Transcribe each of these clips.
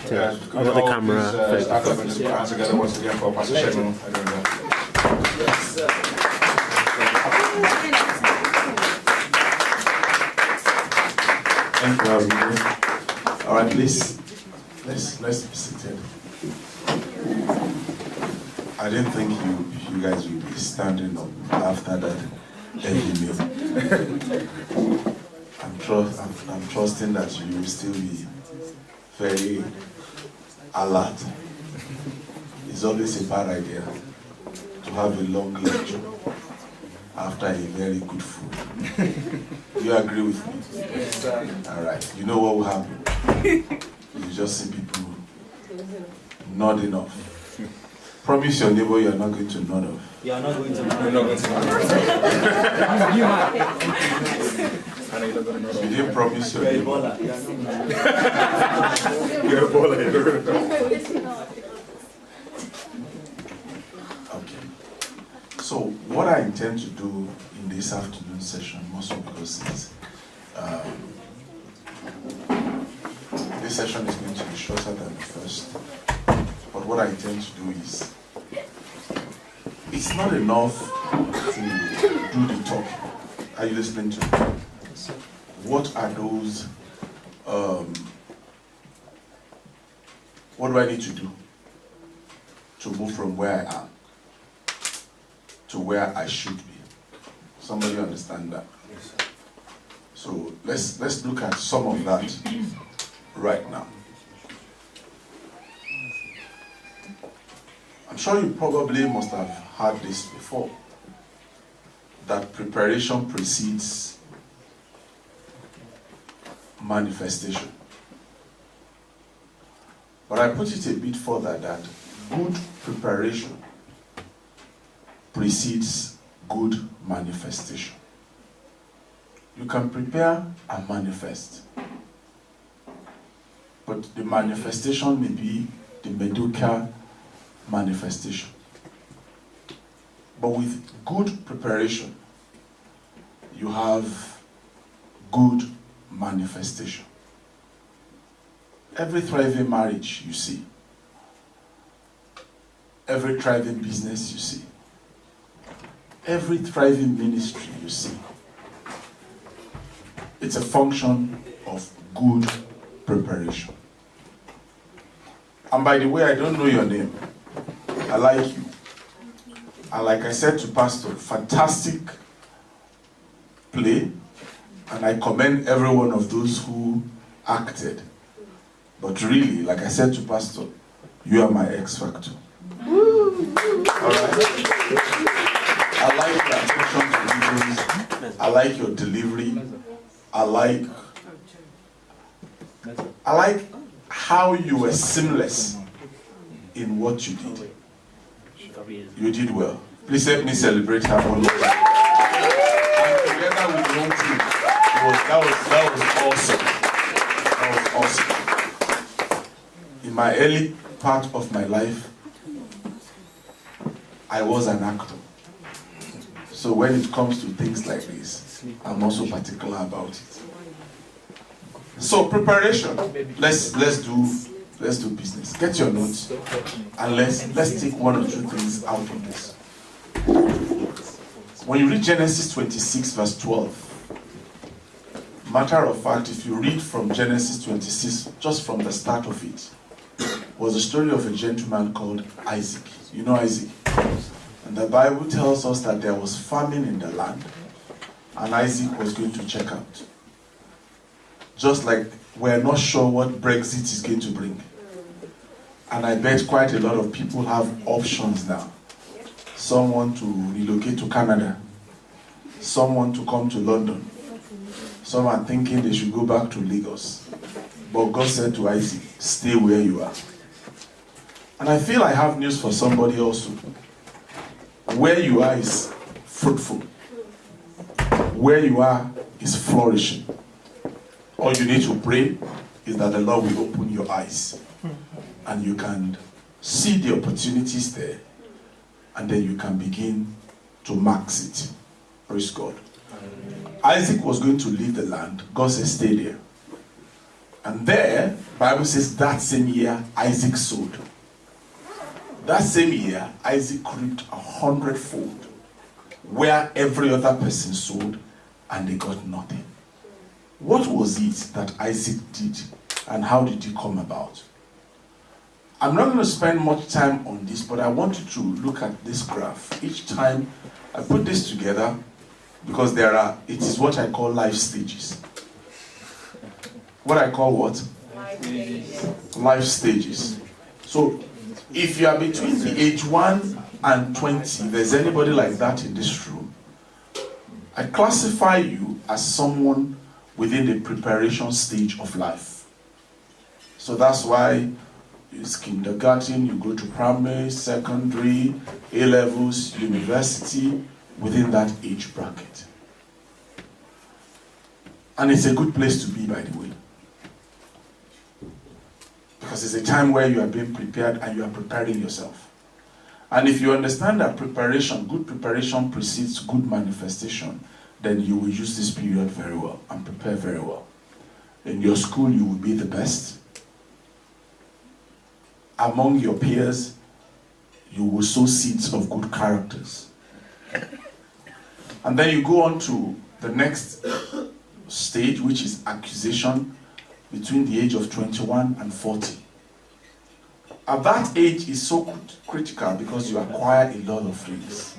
Over the camera. Start up and put our hands together once again for Pastor Segun. Thank you, everybody. All right, please, let's be seated. I didn't think you guys would be standing up after that heavy meal. I'm trusting that you will still be very alert. It's always a bad idea to have a long lecture after a very good food. Do you agree with me? Yes, sir. All right. You know what will happen? You just see people nodding off. Promise your neighbor you are not going to nod off. You are not going to. You didn't promise your neighbor. You're a baller. Okay. So what I intend to do in this afternoon session, mostly because this session is going to be shorter than the first. But what I intend to do is, it's not enough to do the talking. Are you listening to me? What are those, what do I need to do to move from where I am to where I should be? Somebody understand that? So let's look at some of that right now. I'm sure you probably must have heard this before, that preparation precedes manifestation. But I put it a bit further that good preparation precedes good manifestation. You can prepare and manifest, but the manifestation may be the mediocre manifestation. But with good preparation, you have good manifestation. Every thriving marriage you see, every thriving business you see, every thriving ministry you see, it's a function of good preparation. And by the way, I don't know your name. I like you. And like I said to Pastor, fantastic play. And I commend every one of those who acted. But really, like I said to Pastor, you are my X factor. Alright? I like your attention to details. I like your delivery. I like how you were seamless in what you did. You did well. Please help me celebrate her one more time. And together with the whole team, that was awesome. In my early part of my life, I was an actor. So when it comes to things like this, I'm also particular about it. So preparation. Let's do business. Get your notes and let's take one or two things out of this. When you read Genesis 26 verse 12, matter of fact, if you read from Genesis 26, just from the start of it, was the story of a gentleman called Isaac. You know Isaac? And the Bible tells us that there was famine in the land, and Isaac was going to check out. Just like we're not sure what Brexit is going to bring. And I bet quite a lot of people have options now. Some want to relocate to Canada. Some want to come to London. Some are thinking they should go back to Lagos. But God said to Isaac, stay where you are. And I feel I have news for somebody also. Where you are is fruitful. Where you are is flourishing. All you need to pray is that the Lord will open your eyes and you can see the opportunities there, and then you can begin to max it. Praise God. Isaac was going to leave the land. God said, stay there. And there, Bible says that same year, Isaac sowed. That same year, Isaac reaped 100-fold, where every other person sowed, and they got nothing. What was it that Isaac did, and how did it come about? I'm not going to spend much time on this, but I want you to look at this graph. Each time I put this together, because it is what I call life stages. What I call what? Life stages. Life stages. So, if you are between the age 1 and 20, there's anybody like that in this room, I classify you as someone within the preparation stage of life. So that's why it's kindergarten, you go to primary, secondary, A-levels, university, within that age bracket. And it's a good place to be, by the way. Because it's a time where you are being prepared and you are preparing yourself. And if you understand that preparation, good preparation precedes good manifestation, then you will use this period very well and prepare very well. In your school, you will be the best. Among your peers, you will sow seeds of good characters. And then you go on to the next stage, which is accusation, between the age of 21 and 40. At that age is so critical because you acquire a lot of things.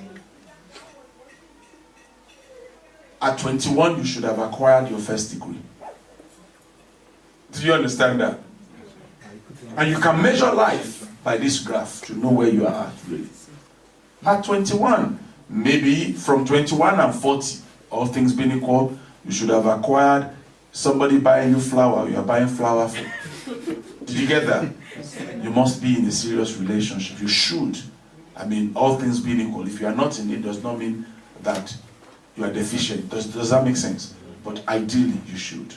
At 21, you should have acquired your first degree. Do you understand that? And you can measure life by this graph to know where you are at, really. At 21, maybe from 21 and 40, all things being equal, you should have acquired somebody buying you flour, you are buying flour for. Did you get that? You must be in a serious relationship. You should. I mean, all things being equal. If you are not in it, does not mean that you are deficient. Does that make sense? But ideally, you should.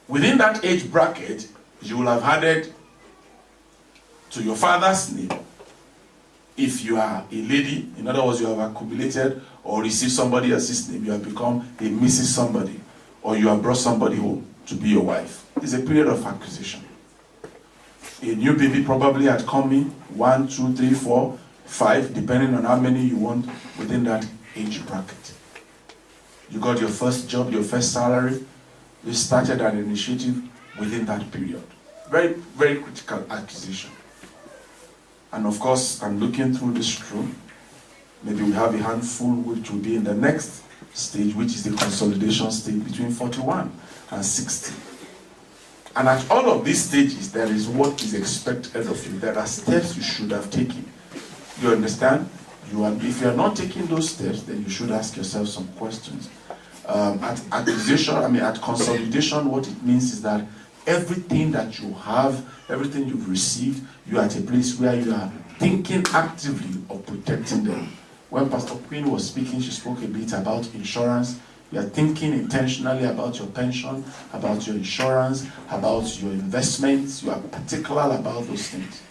Within that age bracket, you will have added to your father's name. If you are a lady, in other words, you have accumulated or received somebody else's name, you have become a Mrs. somebody, or you have brought somebody home to be your wife. It's a period of acquisition. A new baby probably had come in 1, 2, 3, 4, 5, depending on how many you want within that age bracket. You got your first job, your first salary. You started an initiative within that period. Very, very critical acquisition. And of course, I'm looking through this room. Maybe we have a handful which will be in the next stage, which is the consolidation stage between 41 and 60. And at all of these stages, there is what is expected of you. There are steps you should have taken. You understand? If you are not taking those steps, then you should ask yourself some questions. At consolidation, what it means is that everything that you have, everything you've received, you are at a place where you are thinking actively of protecting them. When Pastor Queen was speaking, she spoke a bit about insurance. You are thinking intentionally about your pension, about your insurance, about your investments. You are particular about those things.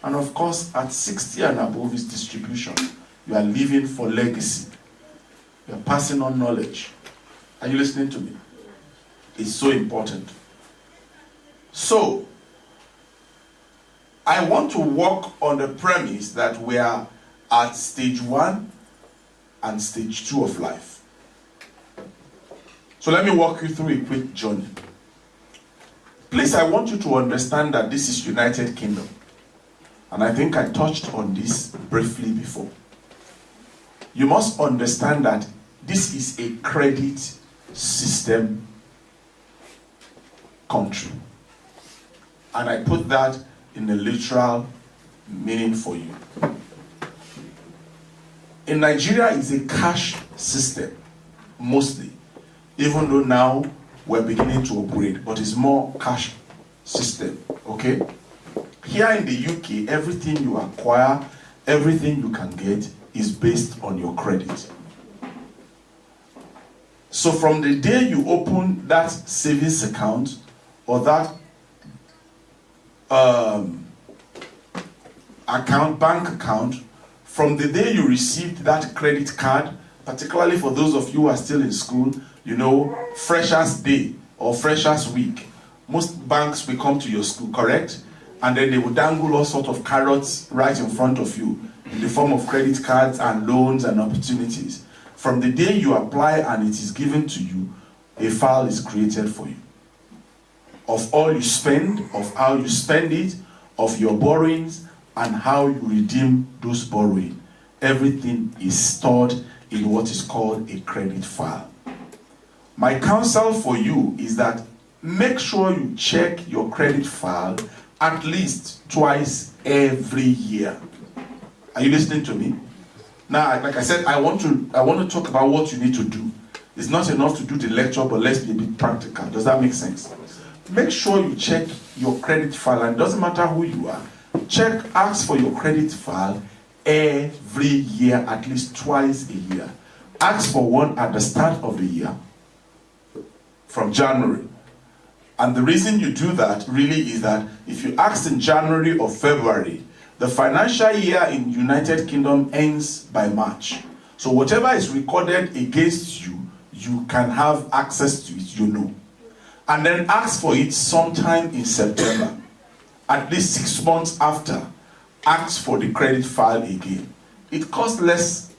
And of course, at 60 and above is distribution. You are living for legacy. You are passing on knowledge. Are you listening to me? It's so important. So, I want to work on the premise that we are at stage 1 and stage 2 of life. So let me walk you through a quick journey. Please, I want you to understand that this is United Kingdom. And I think I touched on this briefly before. You must understand that this is a credit system country. And I put that in the literal meaning for you. In Nigeria, it's a cash system, mostly. Even though now we're beginning to upgrade, but it's more cash system, okay? Here in the UK, everything you acquire, everything you can get is based on your credit. So from the day you open that savings account or that bank account, from the day you received that credit card, particularly for those of you who are still in school, you know, Freshers Day or Freshers Week most banks will come to your school, correct? And then they will dangle all sorts of carrots right in front of you in the form of credit cards and loans and opportunities. From the day you apply and it is given to you, a file is created for you. Of all you spend, of how you spend it, of your borrowings, and how you redeem those borrowing. Everything is stored in what is called a credit file. My counsel for you is that make sure you check your credit file at least twice every year. Are you listening to me? Now, like I said, I want to talk about what you need to do. It's not enough to do the lecture, but let's be a bit practical. Does that make sense? Make sure you check your credit file, and it doesn't matter who you are. Ask for your credit file every year, at least twice a year. Ask for one at the start of the year, from January. And the reason you do that really is that if you ask in January or February, the financial year in United Kingdom ends by March. So whatever is recorded against you, you can have access to it, you know. And then ask for it sometime in September. At least 6 months after, ask for the credit file again. It costs less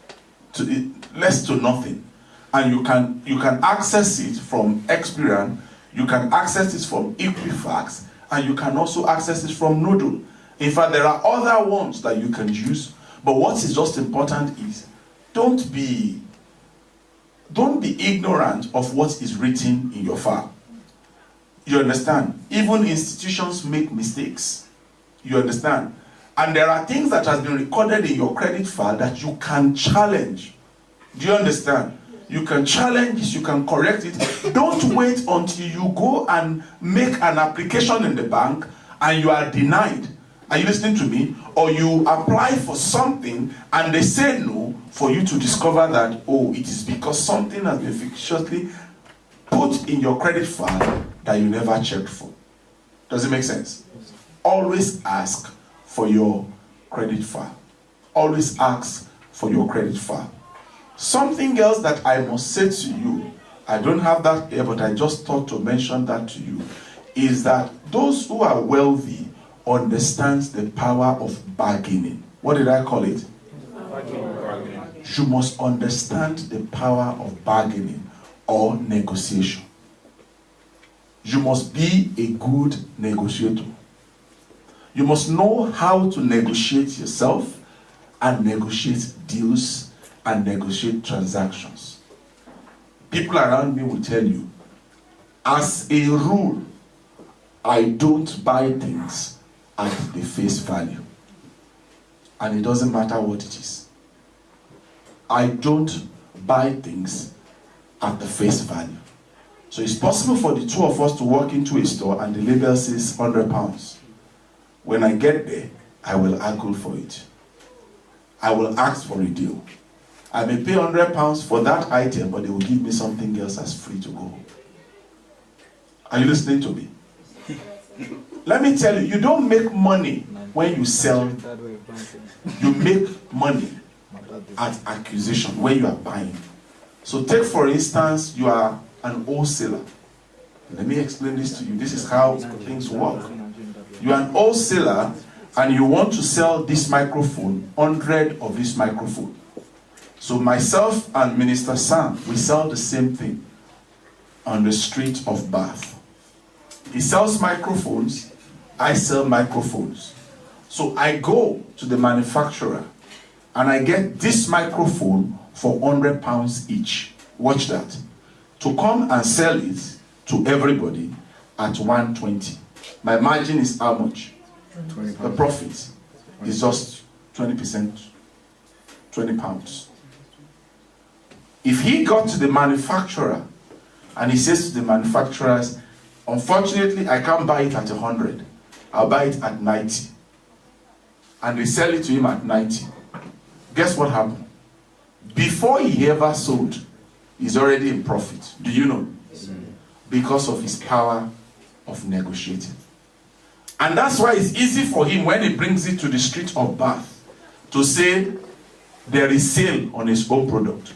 to nothing. And you can access it from Experian, you can access it from Equifax, and you can also access it from Noodle. In fact, there are other ones that you can use, but what is just important is don't be ignorant of what is written in your file. You understand? Even institutions make mistakes. You understand? And there are things that has been recorded in your credit file that you can challenge. Do you understand? You can challenge it, you can correct it. Don't wait until you go and make an application in the bank and you are denied. Are you listening to me? Or you apply for something and they say no, for you to discover that, oh, it is because something has been fictitiously put in your credit file that you never checked for. Does it make sense? Always ask for your credit file. Always ask for your credit file. Something else that I must say to you, I don't have that here, but I just thought to mention that to you, is that those who are wealthy understand the power of bargaining. What did I call it? Bargaining. You must understand the power of bargaining or negotiation. You must be a good negotiator. You must know how to negotiate yourself and negotiate deals and negotiate transactions. People around me will tell you, as a rule, I don't buy things at the face value. And it doesn't matter what it is. I don't buy things at the face value. So it's possible for the two of us to walk into a store and the label says £100. When I get there, I will argue for it. I will ask for a deal. I may pay £100 for that item, but they will give me something else as free to go. Are you listening to me? Let me tell you, you don't make money when you sell. You make money at acquisition, when you are buying. So take, for instance, you are an wholesaler. Let me explain this to you. This is how things work. You are an wholesaler and you want to sell this microphone, 100 of this microphone. So myself and Minister Sam, we sell the same thing on the street of Bath. He sells microphones, I sell microphones. So I go to the manufacturer and I get this microphone for £100 each. Watch that. To come and sell it to everybody at 120. My margin is how much? 20 the profit is just 20%, £20. If he got to the manufacturer and he says to the manufacturers, unfortunately, I can't buy it at 100. I'll buy it at 90. And they sell it to him at 90. Guess what happened? Before he ever sold, he's already in profit. Do you know? Because of his power of negotiating. And that's why it's easy for him when he brings it to the street of Bath to say there is sale on his own product.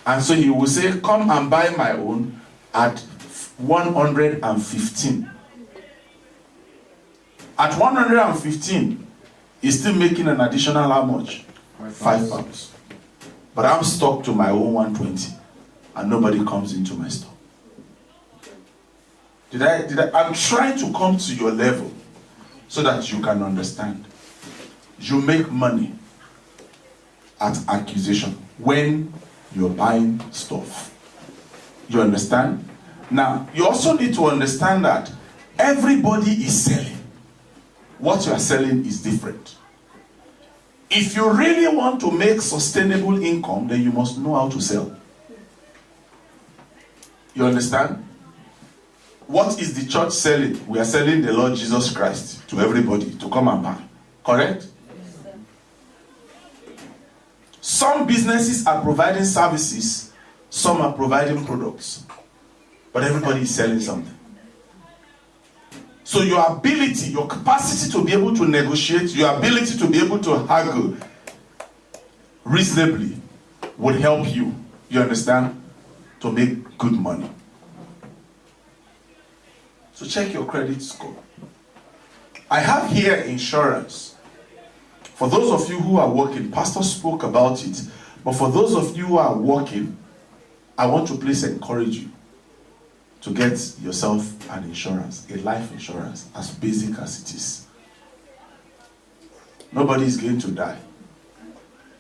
And so he will say, come and buy my own at 115. At 115, he's still making an additional how much? £5. But I'm stuck to my own 120, and nobody comes into my store. I'm trying to come to your level so that you can understand. You make money at acquisition when you're buying stuff. You understand? Now, you also need to understand that everybody is selling. What you are selling is different. If you really want to make sustainable income, then you must know how to sell. You understand? What is the church selling? We are selling the Lord Jesus Christ to everybody to come and buy. Correct? Some businesses are providing services, some are providing products. But everybody is selling something. So your ability, your capacity to be able to negotiate, your ability to be able to haggle reasonably would help you, you understand, to make good money. So check your credit score. I have here insurance. For those of you who are working, Pastor spoke about it, but for those of you who are working, I want to please encourage you to get yourself an insurance, a life insurance, as basic as it is. Nobody is going to die.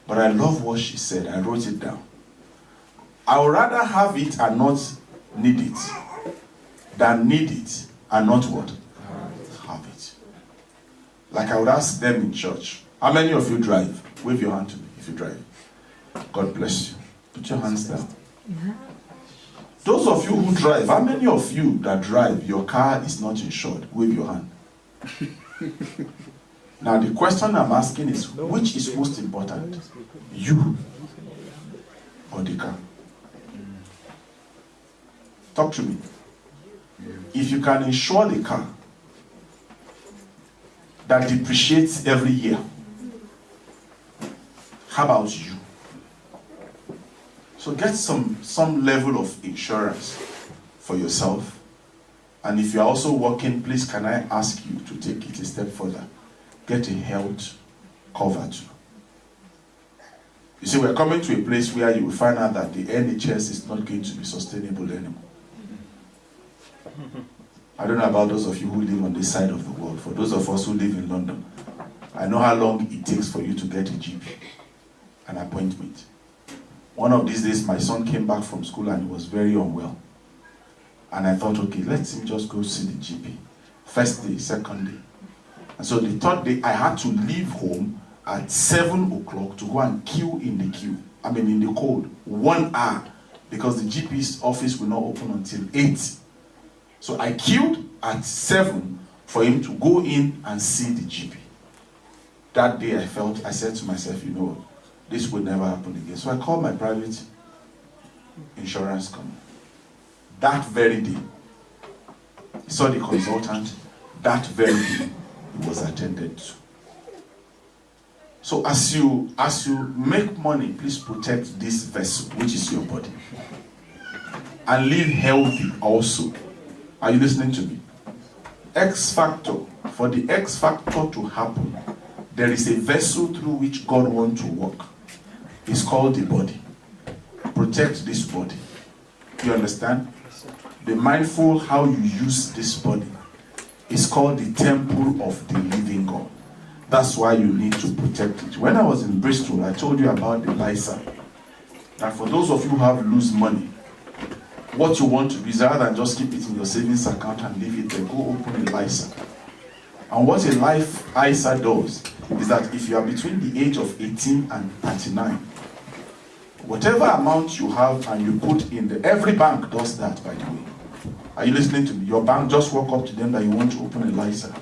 But I love what she said. I wrote it down. I would rather have it and not need it than need it and not what? Have it. Like I would ask them in church, how many of you drive? Wave your hand to me if you drive. God bless you. Put your hands down. Those of you who drive, how many of you that drive, your car is not insured? Wave your hand. Now the question I'm asking is, which is most important? You or the car? Talk to me. If you can insure the car that depreciates every year, how about you? So get some level of insurance for yourself. And if you're also working, please can I ask you to take it a step further. Get a health cover too. You see, we're coming to a place where you will find out that the NHS is not going to be sustainable anymore. I don't know about those of you who live on this side of the world. For those of us who live in London, I know how long it takes for you to get a GP, an appointment. One of these days, my son came back from school and he was very unwell. And I thought, okay, let's him just go see the GP. First day, second day. And so the third day, I had to leave home at 7 o'clock to go and queue in the cold, 1 hour, because the GP's office will not open until 8. So I queued at 7 for him to go in and see the GP. That day I said to myself, this will never happen again. So I called my private insurance company. That very day, I saw the consultant. That very day, he was attended to. So as you make money, please protect this vessel, which is your body. And live healthy also. Are you listening to me? X factor. For the X factor to happen, there is a vessel through which God wants to work. It's called the body. Protect this body. You understand? Be mindful how you use this body. It's called the temple of the living God. That's why you need to protect it. When I was in Bristol, I told you about the LISA. And for those of you who have loose money, what you want to do is rather than just keep it in your savings account and leave it there, go open a LISA. And what a life ISA does is that if you are between the age of 18 and 39, whatever amount you have and you put in there, every bank does that, by the way. Are you listening to me? Your bank just walk up to them that you want to open a LISA.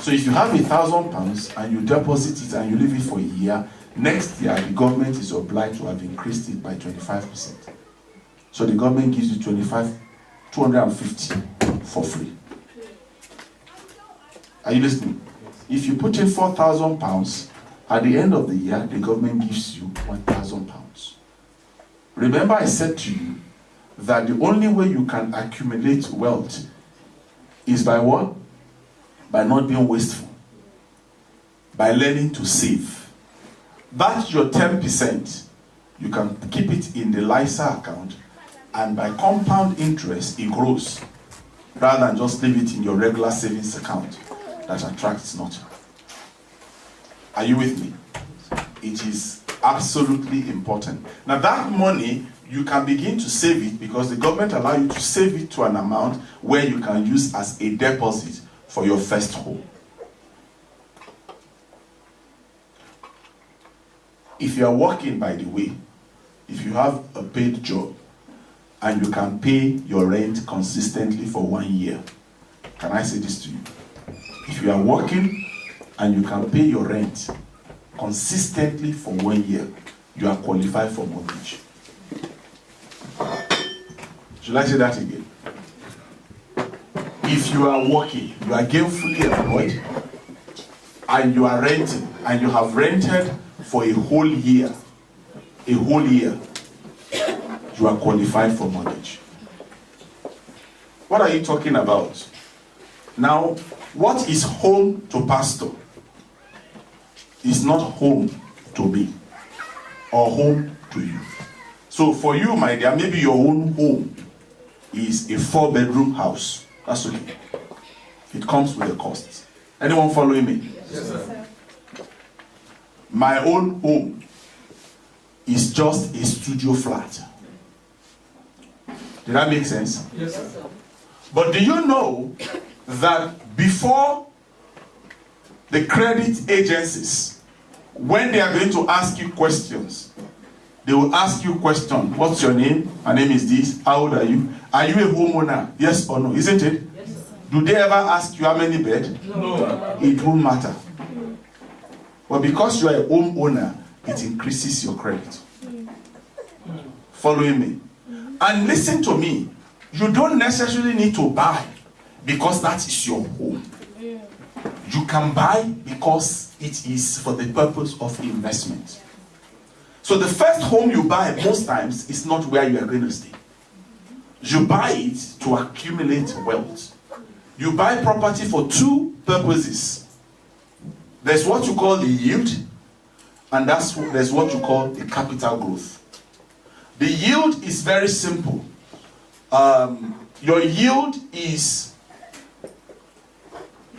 So if you have £1,000 and you deposit it and you leave it for a year, next year the government is obliged to have increased it by 25%. So the government gives you 250 for free. Are you listening? If you put in £4,000, at the end of the year, the government gives you £1,000. Remember I said to you that the only way you can accumulate wealth is by what? By not being wasteful. By learning to save. That's your 10%. You can keep it in the LISA account, and by compound interest, it grows. Rather than just leave it in your regular savings account that attracts nothing. Are you with me? It is absolutely important. Now that money, you can begin to save it because the government allows you to save it to an amount where you can use as a deposit for your first home. If you are working, by the way, if you have a paid job and you can pay your rent consistently for 1 year, can I say this to you? If you are working and you can pay your rent consistently for 1 year, you are qualified for mortgage. Should I say that again? If you are working, you are gainfully employed, and you are renting, and you have rented for a whole year, you are qualified for mortgage. What are you talking about? Now, what is home to pastor is not home to me or home to you. So for you, my dear, maybe your own home is a 4-bedroom house. That's okay. It comes with a cost. Anyone following me? Yes, sir. My own home is just a studio flat. Did that make sense? Yes, sir. But do you know that before the credit agencies, when they are going to ask you questions, they will ask you question. What's your name? My name is this. How old are you? Are you a homeowner? Yes or no? Isn't it? Yes, sir. Do they ever ask you how many beds? No. It won't matter. But because you are a homeowner, it increases your credit. Following me? And listen to me. You don't necessarily need to buy because that is your home. You can buy because it is for the purpose of investment. So the first home you buy most times is not where you are going to stay. You buy it to accumulate wealth. You buy property for two purposes. There's what you call the yield, and there's what you call the capital growth. The yield is very simple. Your yield is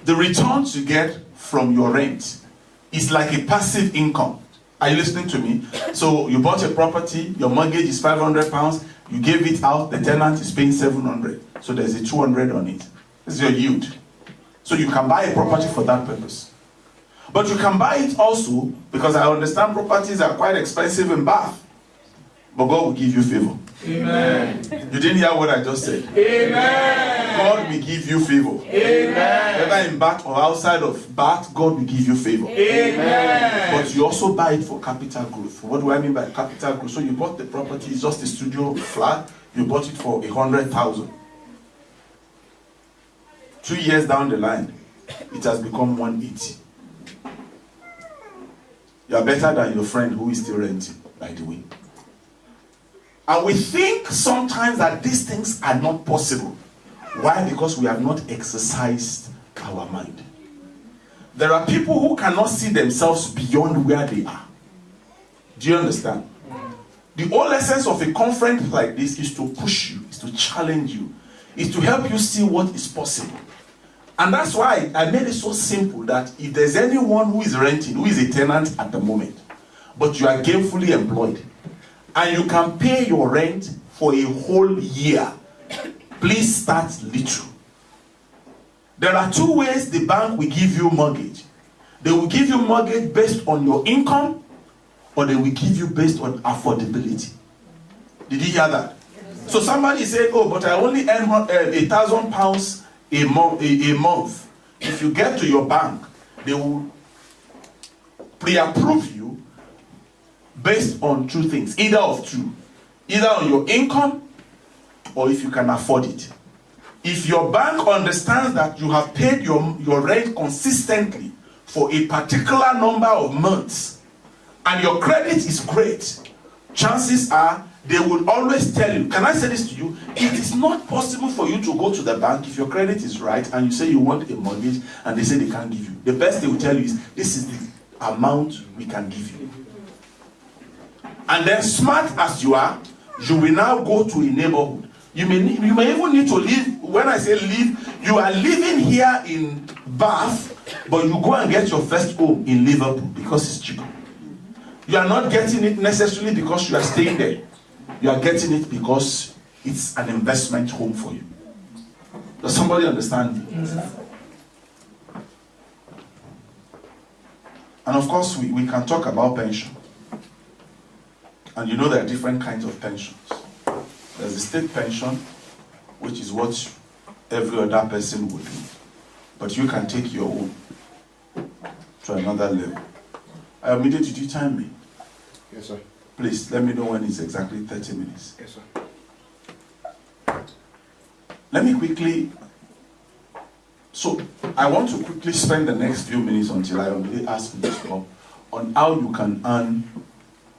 the returns you get from your rent. It's like a passive income. Are you listening to me? So you bought a property, your mortgage is £500, you gave it out, the tenant is paying 700. So there's a 200 on it. This is your yield. So you can buy a property for that purpose. But you can buy it also, because I understand properties are quite expensive in Bath, but God will give you favor. Amen. You didn't hear what I just said? Amen. God will give you favor. Amen. Whether in Bath or outside of Bath, God will give you favor. Amen. But you also buy it for capital growth. What do I mean by capital growth? So you bought the property, it's just a studio flat, you bought it for 100,000. 2 years down the line, it has become 180. You are better than your friend who is still renting, by the way. And we think sometimes that these things are not possible. Why? Because we have not exercised our mind. There are people who cannot see themselves beyond where they are. Do you understand? The whole essence of a conference like this is to push you, is to challenge you, is to help you see what is possible. And that's why I made it so simple that if there's anyone who is renting, who is a tenant at the moment, but you are gainfully employed, and you can pay your rent for a whole year, please start little. There are two ways the bank will give you mortgage. They will give you mortgage based on your income, or they will give you based on affordability. Did you hear that? So somebody said, oh, but I only earn £1,000 a month. If you get to your bank, they will pre-approve you based on two things, either of two. Either on your income, or if you can afford it. If your bank understands that you have paid your rent consistently for a particular number of months, and your credit is great, chances are they will always tell you, can I say this to you? It is not possible for you to go to the bank if your credit is right and you say you want a mortgage and they say they can't give you. The best they will tell you is, this is the amount we can give you. And then, smart as you are, you will now go to a neighborhood. You may even need to live. When I say live, you are living here in Bath, but you go and get your first home in Liverpool because it's cheaper. You are not getting it necessarily because you are staying there. You are getting it because it's an investment home for you. Does somebody understand me? And of course, we can talk about pension. And you know there are different kinds of pensions. There's the state pension, which is what every other person would do. But you can take your own to another level. Did you time me? Yes, sir. Please, let me know when it's exactly 30 minutes. Yes, sir. Let me quickly... So, I want to quickly spend the next few minutes until I only ask you to stop on how you can earn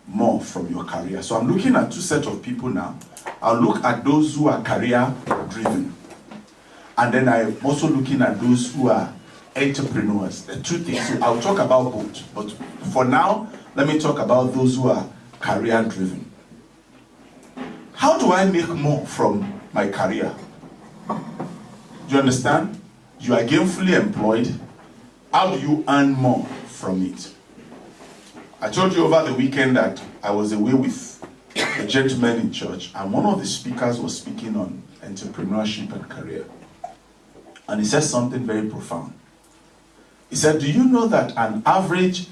more from your career. So I'm looking at two sets of people now. I'll look at those who are career driven. And then I'm also looking at those who are entrepreneurs. The two things. So I'll talk about both. But for now, let me talk about those who are career driven. How do I make more from my career? Do you understand? You are gainfully employed. How do you earn more from it? I told you over the weekend that I was away with a gentleman in church, and one of the speakers was speaking on entrepreneurship and career. And he said something very profound. He said, do you know that an average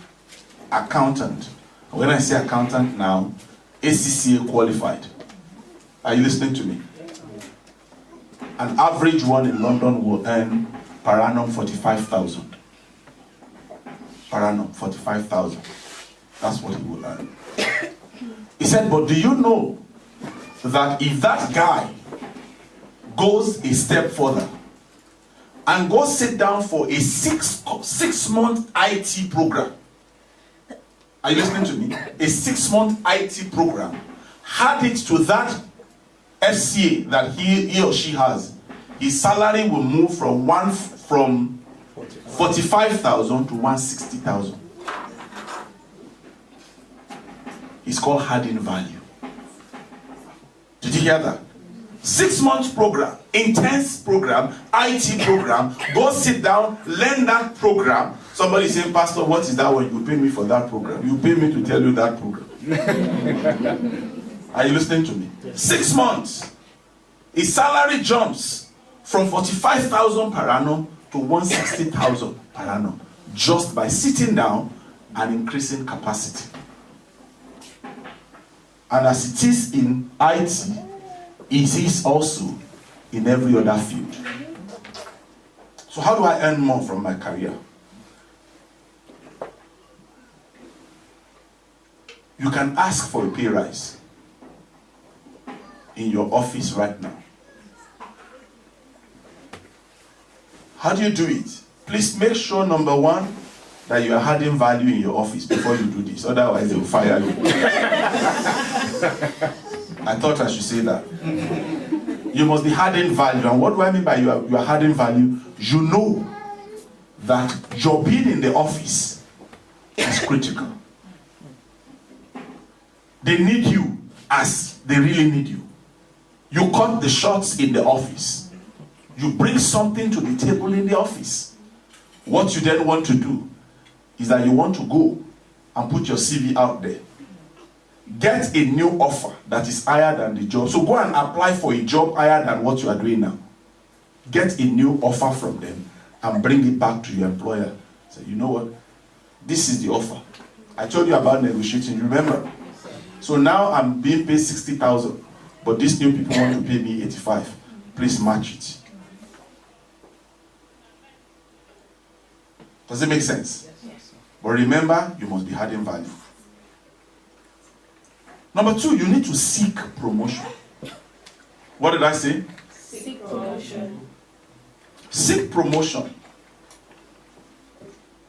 accountant, when I say accountant now, ACCA qualified. Are you listening to me? An average one in London will earn per annum 45,000. Per annum 45,000. That's what he will earn. He said, but do you know that if that guy goes a step further and goes sit down for a six-month IT program, are you listening to me? A 6-month IT program, add it to that FCA that he or she has, his salary will move from 45,000 to 160,000. It's called adding value. Did you hear that? 6-month program, intense program, IT program. Go sit down, learn that program. Somebody saying, Pastor, what is that one? You pay me for that program. You pay me to tell you that program. Are you listening to me? 6 months. His salary jumps from 45,000 per annum to 160,000 per annum just by sitting down and increasing capacity. And as it is in IT, it is also in every other field. So how do I earn more from my career? You can ask for a pay rise in your office right now. How do you do it? Please make sure, number one, that you are adding value in your office before you do this. Otherwise, they will fire you. I thought I should say that. You must be adding value. And what do I mean by you are adding value? You know that your being in the office is critical. They need you as they really need you. You cut the shots in the office. You bring something to the table in the office. What you then want to do is that you want to go and put your CV out there. Get a new offer that is higher than the job. So go and apply for a job higher than what you are doing now. Get a new offer from them and bring it back to your employer. Say, you know what? This is the offer. I told you about negotiating, remember? So now I'm being paid 60,000, but these new people want to pay me 85. Please match it. Does it make sense? Yes. But remember, you must be adding value. Number 2, you need to seek promotion. What did I say? Seek promotion. Seek promotion.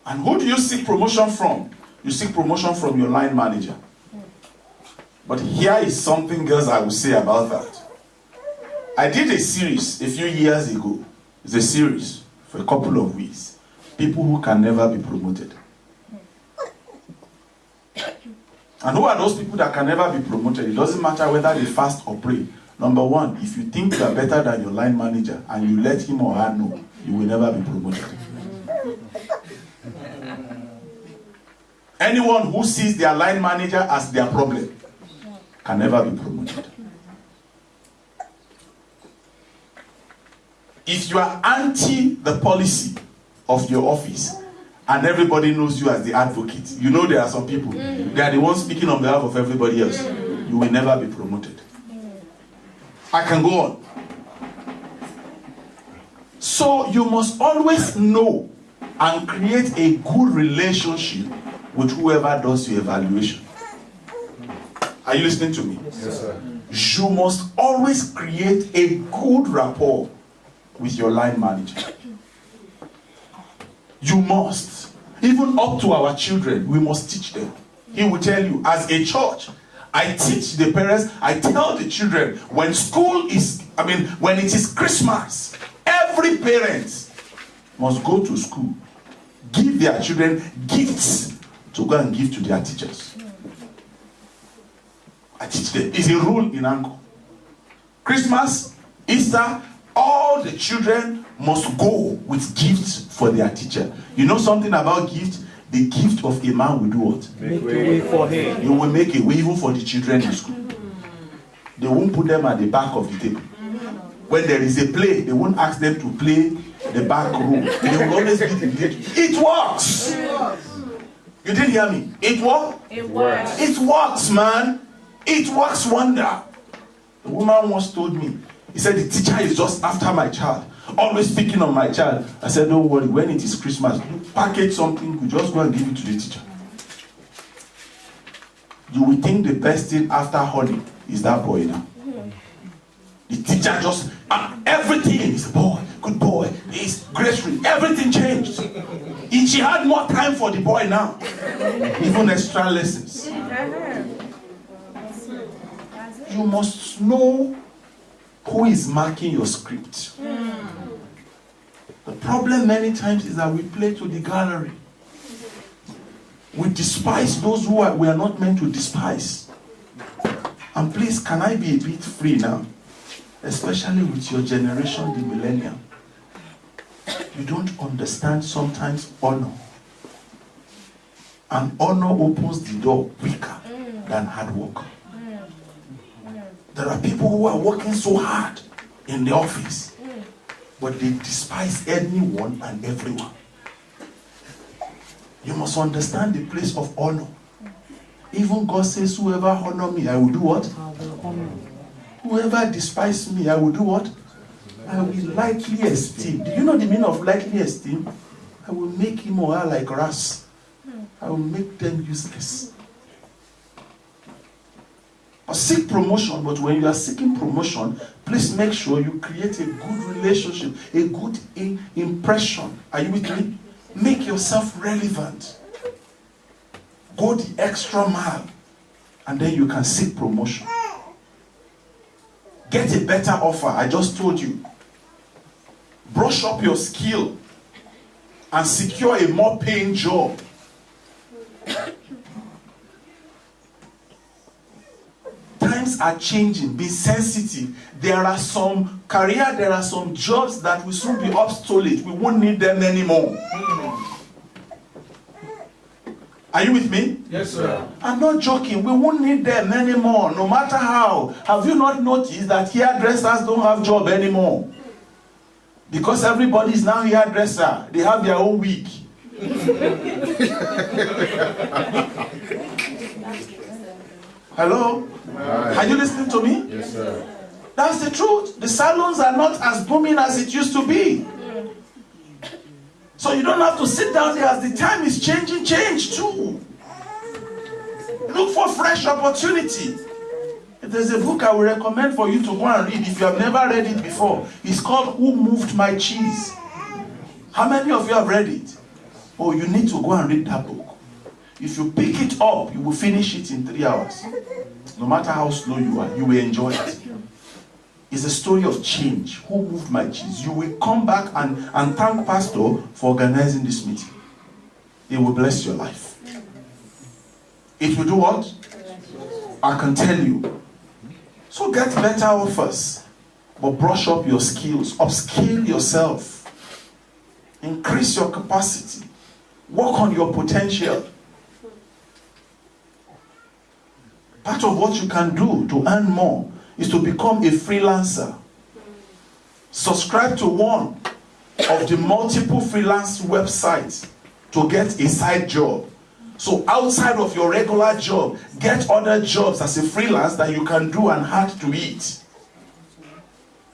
And who do you seek promotion from? You seek promotion from your line manager. But here is something else I will say about that. I did a series a few years ago. It's a series for a couple of weeks. People who can never be promoted. And who are those people that can never be promoted? It doesn't matter whether they fast or pray. Number one, if you think you are better than your line manager and you let him or her know, you will never be promoted. Anyone who sees their line manager as their problem can never be promoted. If you are anti the policy of your office and everybody knows you as the advocate, you know there are some people, they are the ones speaking on behalf of everybody else, you will never be promoted. I can go on. So you must always know and create a good relationship with whoever does your evaluation. Are you listening to me? Yes, sir. You must always create a good rapport with your line manager. You must. Even up to our children, we must teach them. He will tell you, as a church, I teach the parents, I tell the children, when it is Christmas, every parent must go to school, give their children gifts to go and give to their teachers. I teach them. It's a rule in Anchor. Christmas, Easter, all the children must go with gifts for their teacher. You know something about gift? The gift of a man will do what? Make a way for him. You will make a way even for the children in school. They won't put them at the back of the table. When there is a play, they won't ask them to play the back room. They will always be the lead. It works. You didn't hear me? It what? It works. It works, man. It works wonder. The woman once told me, he said, the teacher is just after my child, always speaking on my child. I said, don't worry, when it is Christmas, you package something, you just go and give it to the teacher. You will think the best thing after honey is that boy now. The teacher just, everything is boy, good boy, he's graceful, everything changed. And she had more time for the boy now. Even extra lessons. You must know who is marking your script. The problem many times is that we play to the gallery. We despise those who we are not meant to despise. And please, can I be a bit free now? Especially with your generation, the millennium. You don't understand sometimes honor. And honor opens the door quicker than hard work. There are people who are working so hard in the office, but they despise anyone and everyone. You must understand the place of honor. Even God says, whoever honor me, I will do what? Whoever despises me, I will do what? I will lightly esteem. Do you know the meaning of lightly esteem? I will make him or her like grass. I will make them useless. Or seek promotion, but when you are seeking promotion, please make sure you create a good relationship, a good impression. Are you with me? Make yourself relevant. Go the extra mile, and then you can seek promotion. Get a better offer. I just told you. Brush up your skill and secure a more paying job. Times are changing. Be sensitive. There are some jobs that will soon be obsolete. We won't need them anymore. Are you with me? Yes, sir. I'm not joking. We won't need them anymore, no matter how. Have you not noticed that hairdressers don't have job anymore? Because everybody is now hairdresser. They have their own wig. Hello? Are you listening to me? Yes, sir. That's the truth. The salons are not as booming as it used to be. So you don't have to sit down there as the time is changing. Change too. Look for fresh opportunity. If there's a book I will recommend for you to go and read if you have never read it before, it's called Who Moved My Cheese? How many of you have read it? Oh, you need to go and read that book. If you pick it up, you will finish it in 3 hours. No matter how slow you are, you will enjoy it. It's a story of change. Who moved my cheese? You will come back and thank Pastor for organizing this meeting. It will bless your life. It will do what? I can tell you. So get better offers, but brush up your skills, upskill yourself, increase your capacity, work on your potential. Part of what you can do to earn more is to become a freelancer. Subscribe to one of the multiple freelance websites to get a side job. So outside of your regular job, get other jobs as a freelance that you can do and hard to eat.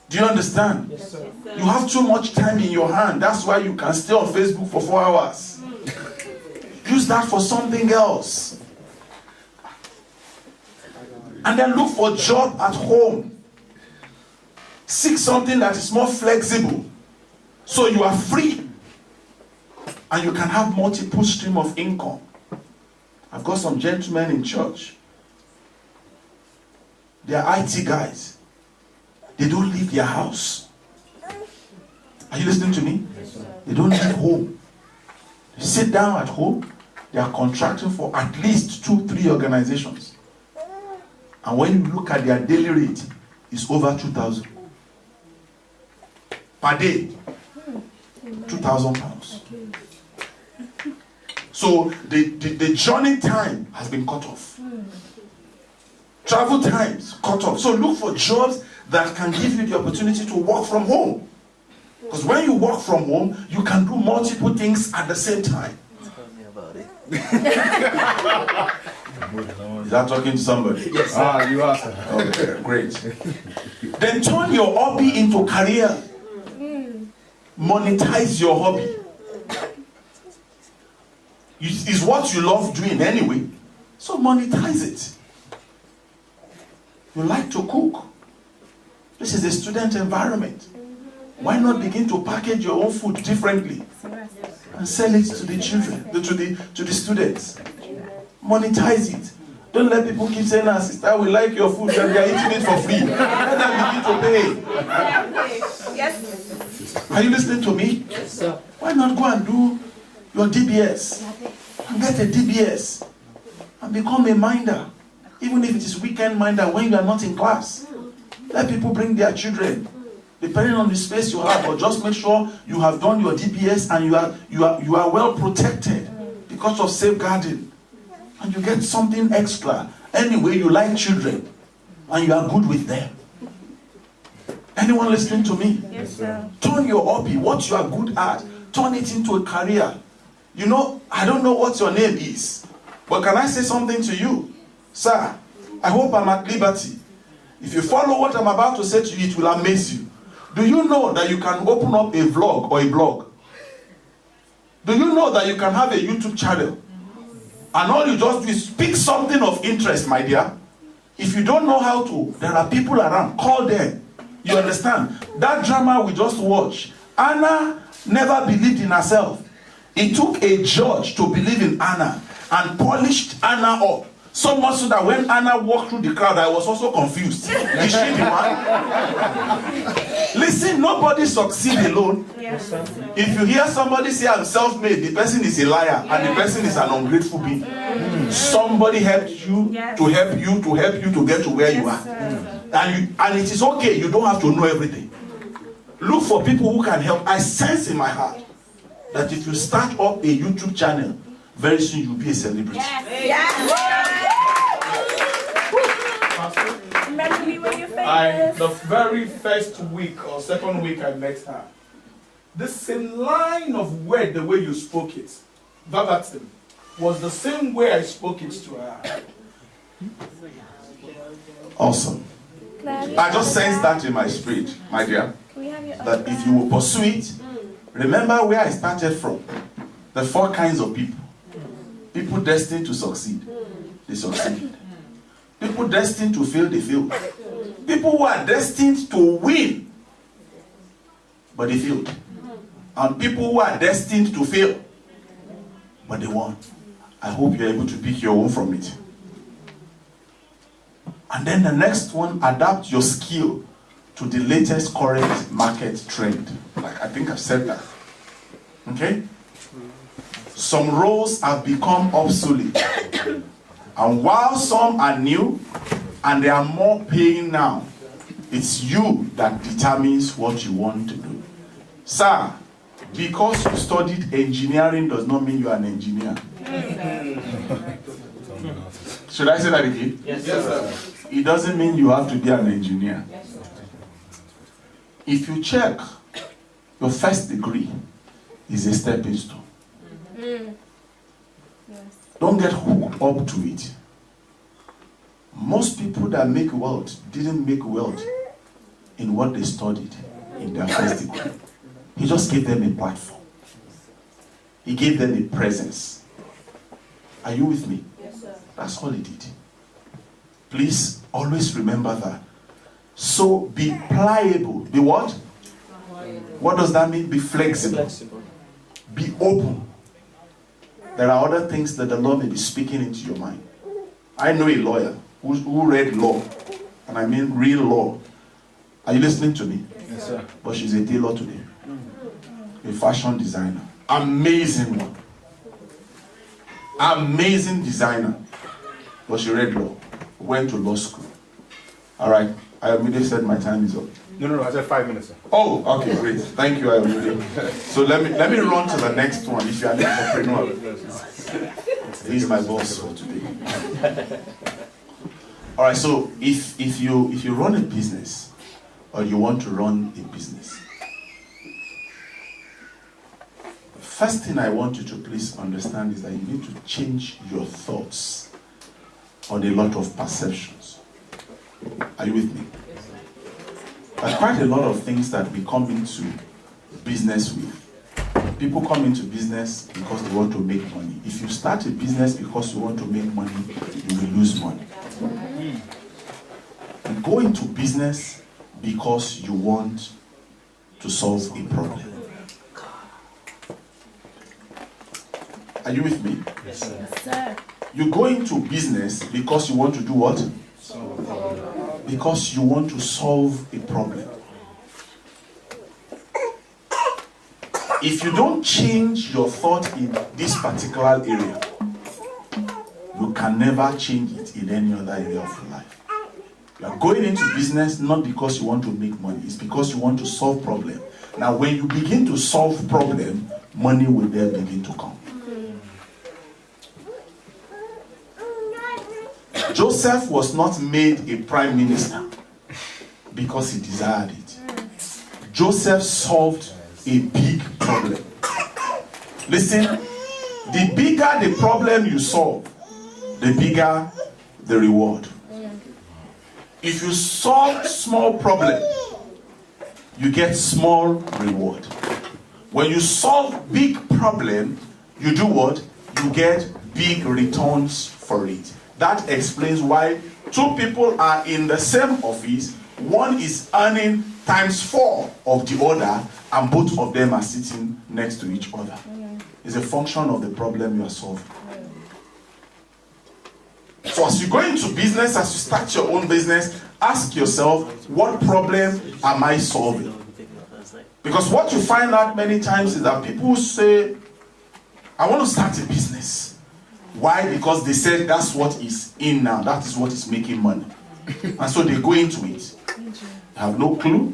Do you understand? Yes, sir. You have too much time in your hand. That's why you can stay on Facebook for 4 hours. Use that for something else. And then look for a job at home. Seek something that is more flexible, so you are free and you can have multiple stream of income. I've got some gentlemen in church. They are IT guys. They don't leave their house. Are you listening to me? Yes, sir. They don't leave home. They sit down at home. They are contracting for at least 2-3 organizations. And when you look at their daily rate, it's over 2,000 per day. 2,000 pounds. So the journey time has been cut off. Travel times cut off. So look for jobs that can give you the opportunity to work from home. Because when you work from home, you can do multiple things at the same time. Tell me about it. Is that talking to somebody? Yes, sir. You are, sir. Okay, great. Then turn your hobby into career. Monetize your hobby. It's what you love doing anyway. So monetize it. You like to cook. This is a student environment. Why not begin to package your own food differently and sell it to the children, to the students? Monetize it. Don't let people keep saying, sister, we like your food, and they are eating it for free. Let them begin to pay. Yes. Are you listening to me? Yes, sir. Why not go and do your DBS and get a DBS and become a minder, even if it is weekend minder when you are not in class? Let people bring their children, depending on the space you have, but just make sure you have done your DBS and you are well protected because of safeguarding, and you get something extra. Anyway, you like children and you are good with them. Anyone listening to me? Yes, sir. Turn your hobby, what you are good at, turn it into a career. You know, I don't know what your name is, but can I say something to you? Sir, I hope I'm at liberty. If you follow what I'm about to say to you, it will amaze you. Do you know that you can open up a vlog or a blog? Do you know that you can have a YouTube channel? And all you just do is pick something of interest, my dear. If you don't know how to, there are people around, call them. You understand? That drama we just watched, Anna never believed in herself. It took a judge to believe in Anna and polished Anna up. So much so that when Anna walked through the crowd, I was also confused. Is she the one? Listen, nobody succeeds alone. Yes, sir. If you hear somebody say I'm self-made, the person is a liar and the person is an ungrateful being. Somebody helped you to help you to get to where you are. And it is okay, you don't have to know everything. Look for people who can help. I sense in my heart that if you start up a YouTube channel, very soon you'll be a celebrity. Remember me when you're famous. The very first week or second week I met her, the same line of word, the way you spoke it, verbatim, was the same way I spoke it to her. Awesome. I just sense that in my spirit, my dear, that if you will pursue it, remember where I started from. The 4 kinds of people. People destined to succeed, they succeed. People destined to fail, they failed. People who are destined to win, but they failed. And people who are destined to fail, but they won. I hope you're able to pick your own from it. And then the next one, adapt your skill to the latest current market trend. Like I think I've said that. Okay? Some roles have become obsolete. And while some are new and they are more paying now, it's you that determines what you want to do. Sir, because you studied engineering does not mean you are an engineer. Should I say that again? Yes, sir. It doesn't mean you have to be an engineer. If you check, your first degree is a stepping stone. Don't get hooked up to it. Most people that make wealth didn't make wealth in what they studied in their first degree. He just gave them a platform. He gave them a presence. Are you with me? Yes, sir. That's all he did. Please always remember that. So be pliable. Be what? What does that mean? Be flexible. Be open. There are other things that the Lord may be speaking into your mind. I know a lawyer who read law, and I mean real law. Are you listening to me? Yes, sir. But she's a tailor today. A fashion designer. Amazing one. Amazing designer. But she read law. Went to law school. Alright. I immediately said my time is up. No, I said 5 minutes, sir. Oh, okay, great. Thank you, Ayomide. So let me run to the next one. If you are an entrepreneur, he's my boss for today. All right. So if you run a business, or you want to run a business, the first thing I want you to please understand is that you need to change your thoughts on a lot of perceptions. Are you with me? There are quite a lot of things that we come into business with. People come into business because they want to make money. If you start a business because you want to make money, you will lose money. You go into business because you want to solve a problem. Are you with me? Yes, sir. Yes, sir. You go into business because you want to do what? Because you want to solve a problem. If you don't change your thought in this particular area, you can never change it in any other area of your life. You are going into business not because you want to make money, it's because you want to solve problem. Now when you begin to solve problem, money will then begin to come. Joseph was not made a prime minister because he desired it. Joseph solved a big problem. Listen, the bigger the problem you solve, the bigger the reward. If you solve small problem, you get small reward. When you solve big problem, you do what? You get big returns for it. That explains why two people are in the same office. One is earning times 4 of the other, and both of them are sitting next to each other. It's a function of the problem you are solving. So as you go into business, as you start your own business, ask yourself, what problem am I solving? Because what you find out many times is that people say, I want to start a business. Why? Because they said that's what is in now. That is what is making money. And so they go into it. They have no clue.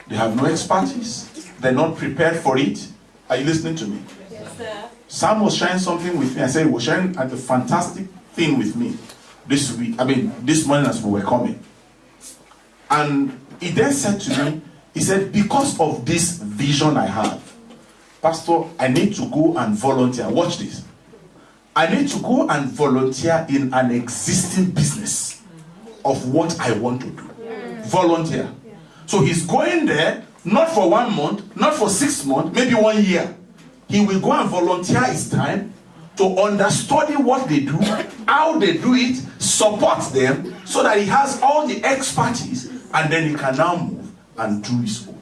They have no expertise. They're not prepared for it. Are you listening to me? Yes, sir. Sam was sharing something with me. I said he was sharing a fantastic thing with me this week. This morning as we were coming. And he then said to me, he said, because of this vision I have, Pastor, I need to go and volunteer. Watch this. I need to go and volunteer in an existing business of what I want to do. Volunteer. So he's going there, not for 1 month, not for 6 months, maybe 1 year. He will go and volunteer his time to understudy what they do, how they do it, support them, so that he has all the expertise, and then he can now move and do his own.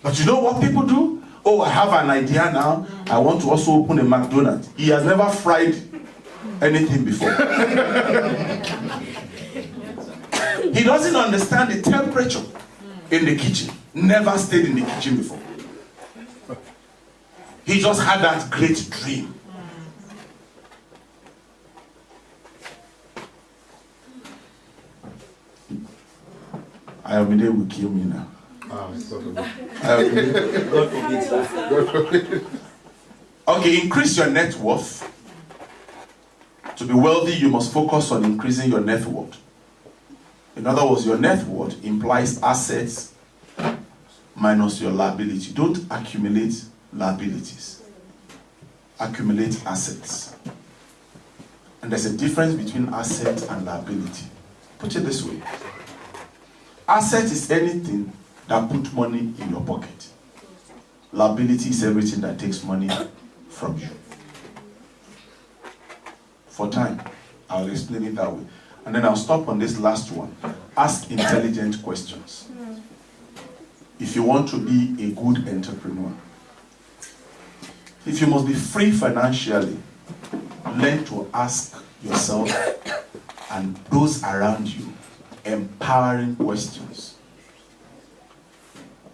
But you know what people do? oh, I have an idea now. I want to also open a McDonald's. He has never fried anything before. He doesn't understand the temperature in the kitchen. Never stayed in the kitchen before. He just had that great dream. Ayomide will kill me now. Okay, increase your net worth. To be wealthy, you must focus on increasing your net worth. In other words, your net worth implies assets minus your liability. Don't accumulate liabilities. Accumulate assets. And there's a difference between asset and liability. Put it this way. Asset is anything that puts money in your pocket. Liability is everything that takes money from you. For time, I'll explain it that way. And then I'll stop on this last one. Ask intelligent questions. If you want to be a good entrepreneur, if you must be free financially, learn to ask yourself and those around you empowering questions.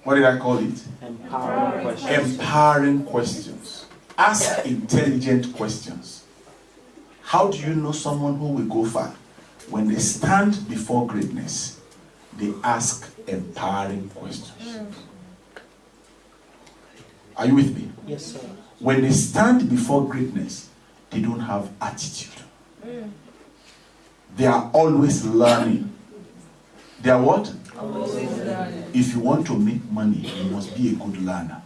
What did I call it? Empowering questions. Empowering questions. Ask intelligent questions. How do you know someone who will go far? When they stand before greatness, they ask empowering questions. Are you with me? Yes, sir. When they stand before greatness, they don't have attitude. They are always learning. They are what? If you want to make money, you must be a good learner.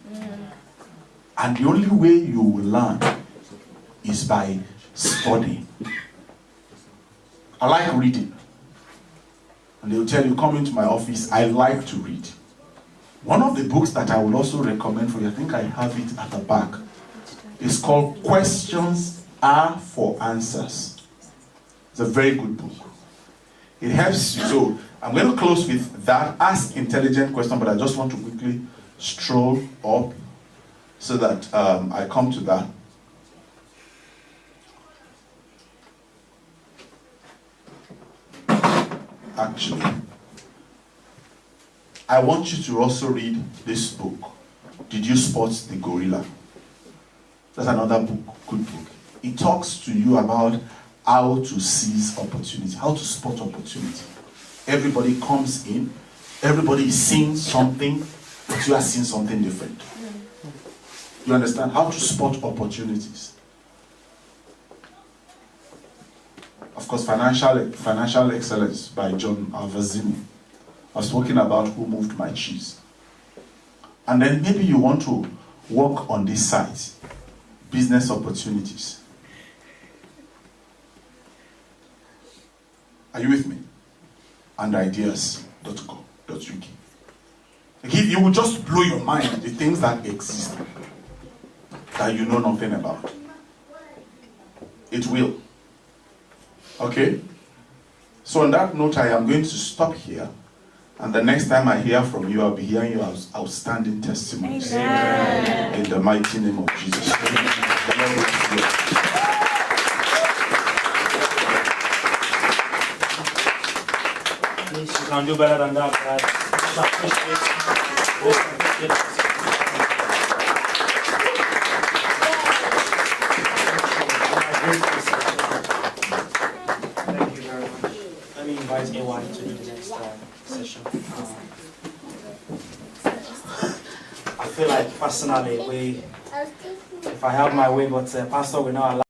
And the only way you will learn is by studying. I like reading. And they'll tell you, come into my office, I like to read. One of the books that I will also recommend for you, I think I have it at the back, is called Questions Are for Answers. It's a very good book. It helps you. So I'm going to close with that. Ask intelligent question, but I just want to quickly stroll up so that I come to that. Actually, I want you to also read this book. Did You Spot the Gorilla? That's another book, good book. It talks to you about how to seize opportunity, how to spot opportunity. Everybody comes in, everybody is seeing something, but you are seeing something different. You understand? How to spot opportunities. Of course, Financial Excellence by John Alvazini. I was talking about Who Moved My Cheese. And then maybe you want to work on this site, business opportunities. Are you with me? And ideas.co.uk. You will just blow your mind the things that exist that you know nothing about. It will. Okay? So on that note, I am going to stop here. And the next time I hear from you, I'll be hearing your outstanding testimonies. Amen. In the mighty name of Jesus. The Lord bless you. Please, you can do better than that, guys. Thank you very much. Let me invite A1 to the next session. I feel like personally, if I have my way, but Pastor will not allow.